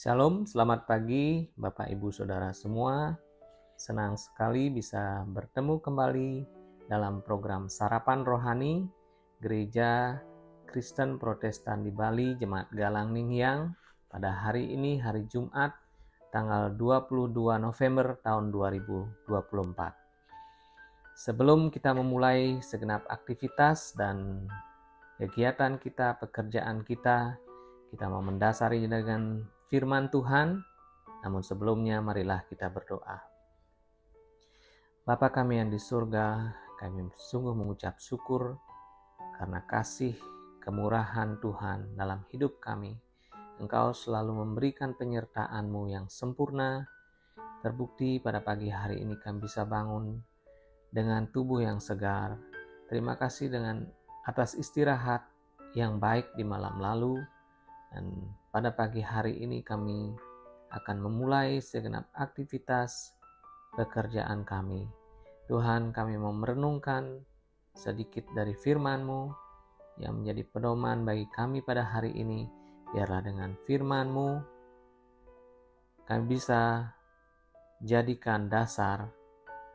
Shalom, selamat pagi Bapak Ibu Saudara semua. Senang sekali bisa bertemu kembali dalam program Sarapan Rohani Gereja Kristen Protestan di Bali, Jemaat Galang Ningyang, pada hari ini, hari Jumat, tanggal 22 November tahun 2024. Sebelum kita memulai segenap aktivitas dan kegiatan kita, pekerjaan kita mau mendasari dengan firman Tuhan. Namun sebelumnya marilah kita berdoa. Bapa kami yang di surga, kami sungguh mengucap syukur karena kasih kemurahan Tuhan dalam hidup kami. Engkau selalu memberikan penyertaan-Mu yang sempurna. Terbukti pada pagi hari ini kami bisa bangun dengan tubuh yang segar. Terima kasih atas istirahat yang baik di malam lalu. Dan pada pagi hari ini kami akan memulai segenap aktivitas pekerjaan kami. Tuhan, kami mau merenungkan sedikit dari firman-Mu yang menjadi pedoman bagi kami pada hari ini. Biarlah dengan firman-Mu kami bisa jadikan dasar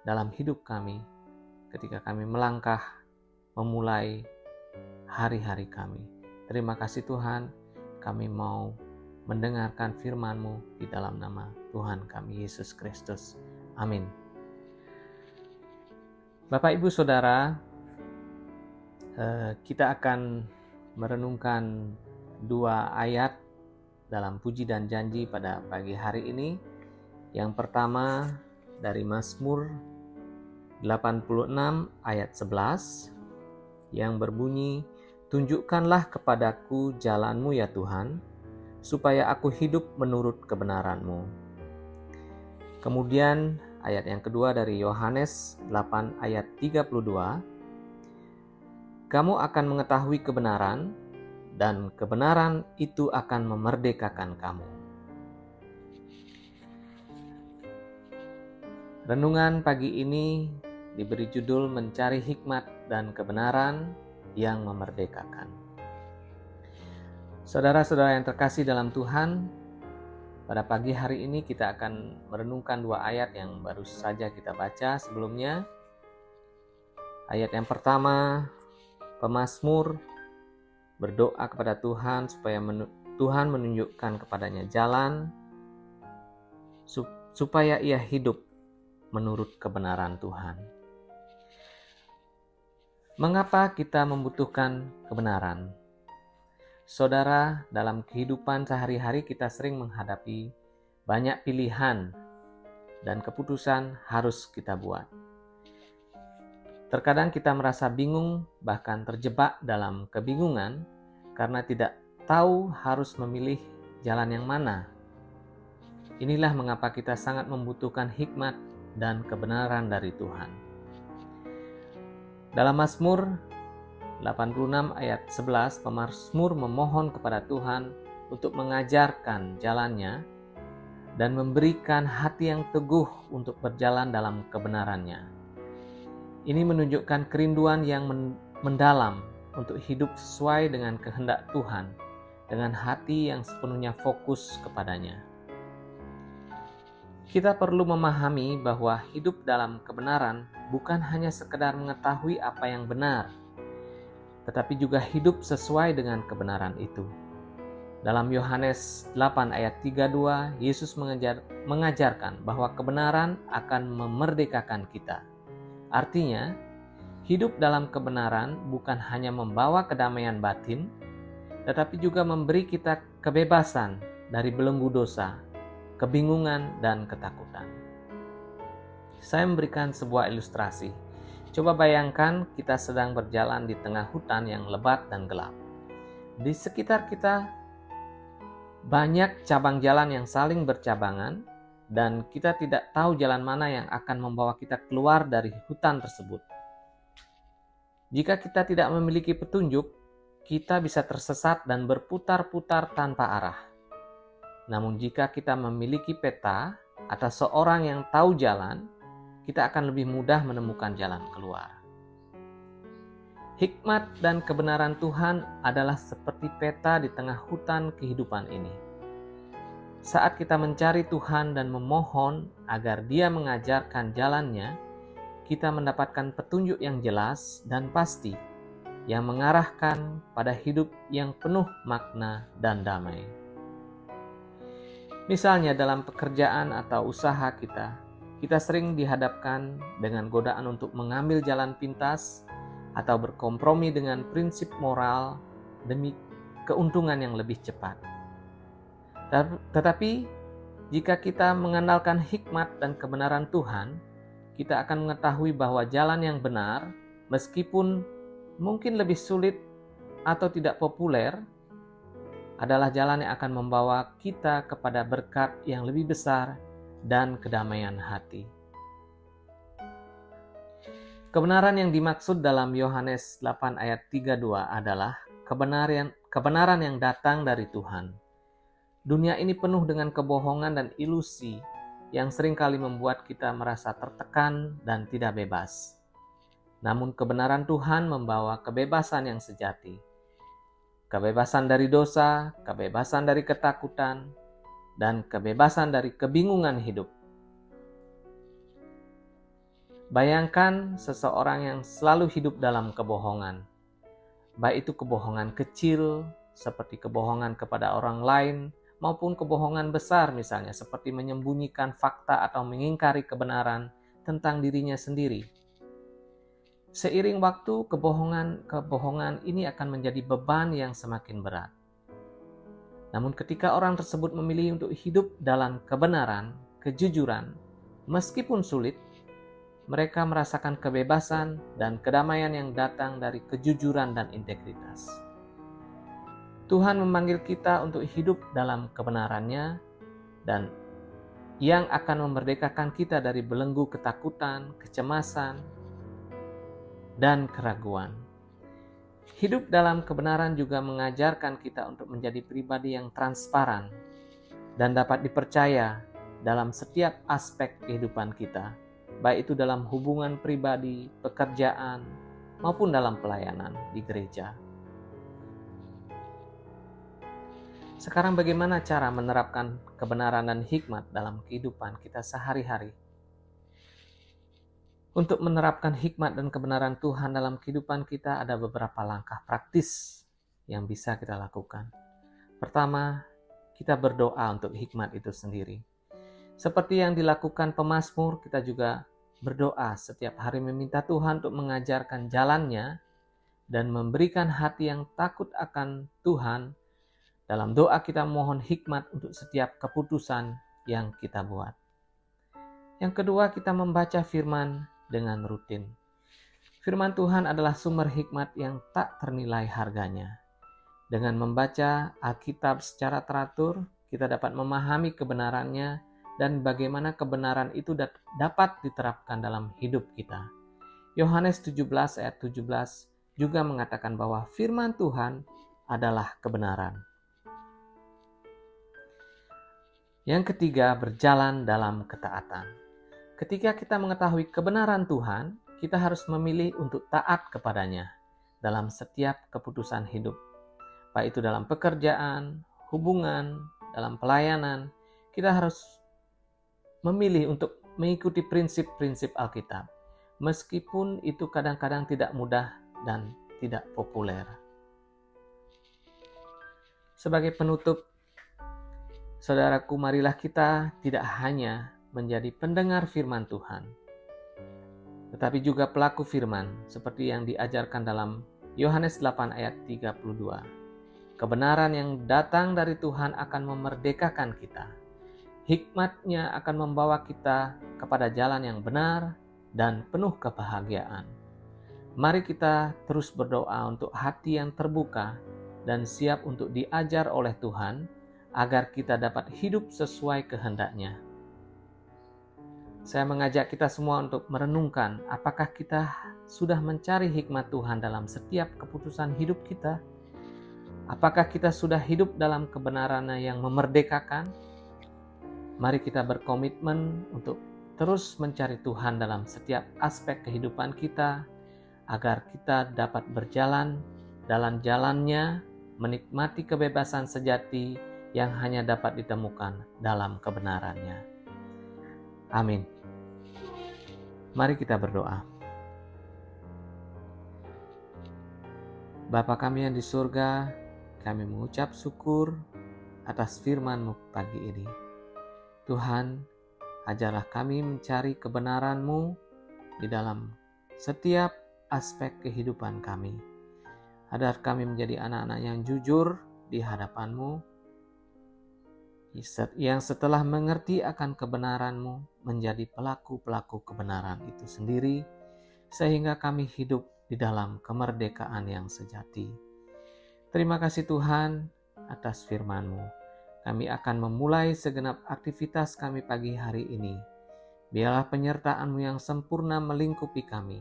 dalam hidup kami ketika kami melangkah memulai hari-hari kami. Terima kasih Tuhan. Kami mau mendengarkan firman-Mu di dalam nama Tuhan kami Yesus Kristus. Amin. Bapak Ibu Saudara, kita akan merenungkan dua ayat dalam puji dan janji pada pagi hari ini. Yang pertama dari Mazmur 86 ayat 11 yang berbunyi, "Tunjukkanlah kepadaku jalan-Mu ya Tuhan, supaya aku hidup menurut kebenaran-Mu." Kemudian ayat yang kedua dari Yohanes 8 ayat 32, "Kamu akan mengetahui kebenaran, dan kebenaran itu akan memerdekakan kamu." Renungan pagi ini diberi judul Mencari Hikmat dan Kebenaran yang memerdekakan. Saudara-saudara yang terkasih dalam Tuhan, pada pagi hari ini kita akan merenungkan dua ayat yang baru saja kita baca sebelumnya. Ayat yang pertama, pemazmur berdoa kepada Tuhan supaya Tuhan menunjukkan kepadanya jalan supaya ia hidup menurut kebenaran Tuhan. Mengapa kita membutuhkan kebenaran? Saudara, dalam kehidupan sehari-hari kita sering menghadapi banyak pilihan dan keputusan harus kita buat. Terkadang kita merasa bingung, bahkan terjebak dalam kebingungan karena tidak tahu harus memilih jalan yang mana. Inilah mengapa kita sangat membutuhkan hikmat dan kebenaran dari Tuhan. Dalam Mazmur 86 ayat 11, pemazmur memohon kepada Tuhan untuk mengajarkan jalannya dan memberikan hati yang teguh untuk berjalan dalam kebenarannya. Ini menunjukkan kerinduan yang mendalam untuk hidup sesuai dengan kehendak Tuhan, dengan hati yang sepenuhnya fokus kepadanya. Kita perlu memahami bahwa hidup dalam kebenaran bukan hanya sekedar mengetahui apa yang benar, tetapi juga hidup sesuai dengan kebenaran itu. Dalam Yohanes 8 ayat 32, Yesus mengajarkan bahwa kebenaran akan memerdekakan kita. Artinya, hidup dalam kebenaran bukan hanya membawa kedamaian batin, tetapi juga memberi kita kebebasan dari belenggu dosa, kebingungan, dan ketakutan. Saya memberikan sebuah ilustrasi. Coba bayangkan kita sedang berjalan di tengah hutan yang lebat dan gelap. Di sekitar kita banyak cabang jalan yang saling bercabangan, dan kita tidak tahu jalan mana yang akan membawa kita keluar dari hutan tersebut. Jika kita tidak memiliki petunjuk, kita bisa tersesat dan berputar-putar tanpa arah. Namun jika kita memiliki peta atau seorang yang tahu jalan, kita akan lebih mudah menemukan jalan keluar. Hikmat dan kebenaran Tuhan adalah seperti peta di tengah hutan kehidupan ini. Saat kita mencari Tuhan dan memohon agar Dia mengajarkan jalannya, kita mendapatkan petunjuk yang jelas dan pasti yang mengarahkan pada hidup yang penuh makna dan damai. Misalnya dalam pekerjaan atau usaha kita sering dihadapkan dengan godaan untuk mengambil jalan pintas atau berkompromi dengan prinsip moral demi keuntungan yang lebih cepat. Tetapi jika kita mengandalkan hikmat dan kebenaran Tuhan, kita akan mengetahui bahwa jalan yang benar, meskipun mungkin lebih sulit atau tidak populer, adalah jalan yang akan membawa kita kepada berkat yang lebih besar dan kedamaian hati. Kebenaran yang dimaksud dalam Yohanes 8 ayat 32 adalah kebenaran yang datang dari Tuhan. Dunia ini penuh dengan kebohongan dan ilusi yang seringkali membuat kita merasa tertekan dan tidak bebas. Namun kebenaran Tuhan membawa kebebasan yang sejati. Kebebasan dari dosa, kebebasan dari ketakutan, dan kebebasan dari kebingungan hidup. Bayangkan seseorang yang selalu hidup dalam kebohongan. Baik itu kebohongan kecil, seperti kebohongan kepada orang lain, maupun kebohongan besar misalnya, seperti menyembunyikan fakta atau mengingkari kebenaran tentang dirinya sendiri. Seiring waktu, kebohongan ini akan menjadi beban yang semakin berat. Namun ketika orang tersebut memilih untuk hidup dalam kebenaran, kejujuran, meskipun sulit, mereka merasakan kebebasan dan kedamaian yang datang dari kejujuran dan integritas. Tuhan memanggil kita untuk hidup dalam kebenarannya dan yang akan memerdekakan kita dari belenggu ketakutan, kecemasan, dan keraguan. Hidup dalam kebenaran juga mengajarkan kita untuk menjadi pribadi yang transparan dan dapat dipercaya dalam setiap aspek kehidupan kita, baik itu dalam hubungan pribadi, pekerjaan, maupun dalam pelayanan di gereja. Sekarang bagaimana cara menerapkan kebenaran dan hikmat dalam kehidupan kita sehari-hari? Untuk menerapkan hikmat dan kebenaran Tuhan dalam kehidupan kita ada beberapa langkah praktis yang bisa kita lakukan. Pertama, kita berdoa untuk hikmat itu sendiri. Seperti yang dilakukan pemazmur, kita juga berdoa setiap hari meminta Tuhan untuk mengajarkan jalannya dan memberikan hati yang takut akan Tuhan. Dalam doa kita mohon hikmat untuk setiap keputusan yang kita buat. Yang kedua, kita membaca firman dengan rutin. Firman Tuhan adalah sumber hikmat yang tak ternilai harganya. Dengan membaca Alkitab secara teratur, kita dapat memahami kebenarannya dan bagaimana kebenaran itu dapat diterapkan dalam hidup kita. Yohanes 17 ayat 17 juga mengatakan bahwa firman Tuhan adalah kebenaran. Yang ketiga, berjalan dalam ketaatan. Ketika kita mengetahui kebenaran Tuhan, kita harus memilih untuk taat kepadanya dalam setiap keputusan hidup. Baik itu dalam pekerjaan, hubungan, dalam pelayanan, kita harus memilih untuk mengikuti prinsip-prinsip Alkitab. Meskipun itu kadang-kadang tidak mudah dan tidak populer. Sebagai penutup, saudaraku, marilah kita tidak hanya menjadi pendengar firman Tuhan, tetapi juga pelaku firman seperti yang diajarkan dalam Yohanes 8 ayat 32. Kebenaran yang datang dari Tuhan akan memerdekakan kita. Hikmat-Nya akan membawa kita kepada jalan yang benar dan penuh kebahagiaan. Mari kita terus berdoa untuk hati yang terbuka dan siap untuk diajar oleh Tuhan agar kita dapat hidup sesuai kehendak-Nya. Saya mengajak kita semua untuk merenungkan apakah kita sudah mencari hikmat Tuhan dalam setiap keputusan hidup kita? Apakah kita sudah hidup dalam kebenaran yang memerdekakan? Mari kita berkomitmen untuk terus mencari Tuhan dalam setiap aspek kehidupan kita agar kita dapat berjalan dalam jalan-Nya, menikmati kebebasan sejati yang hanya dapat ditemukan dalam kebenaran-Nya. Amin. Mari kita berdoa. Bapa kami yang di surga, kami mengucap syukur atas firman-Mu pagi ini. Tuhan, ajarlah kami mencari kebenaran-Mu di dalam setiap aspek kehidupan kami. Agar kami menjadi anak-anak yang jujur di hadapan-Mu, yang setelah mengerti akan kebenaran-Mu menjadi pelaku-pelaku kebenaran itu sendiri, sehingga kami hidup di dalam kemerdekaan yang sejati. Terima kasih Tuhan atas firman-Mu. Kami akan memulai segenap aktivitas kami pagi hari ini. Biarlah penyertaan-Mu yang sempurna melingkupi kami,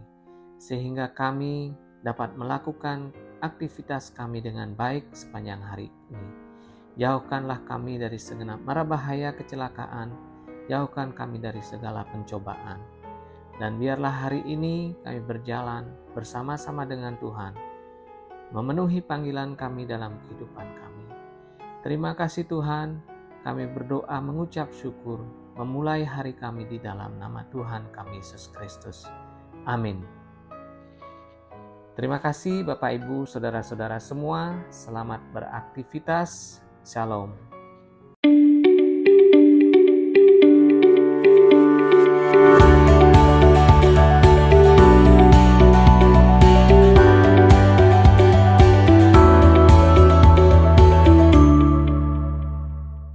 sehingga kami dapat melakukan aktivitas kami dengan baik sepanjang hari ini. Jauhkanlah kami dari segenap mara bahaya kecelakaan, jauhkan kami dari segala pencobaan. Dan biarlah hari ini kami berjalan bersama-sama dengan Tuhan, memenuhi panggilan kami dalam kehidupan kami. Terima kasih Tuhan, kami berdoa mengucap syukur, memulai hari kami di dalam nama Tuhan kami Yesus Kristus. Amin. Terima kasih Bapak Ibu, Saudara-saudara semua, selamat beraktivitas. Shalom.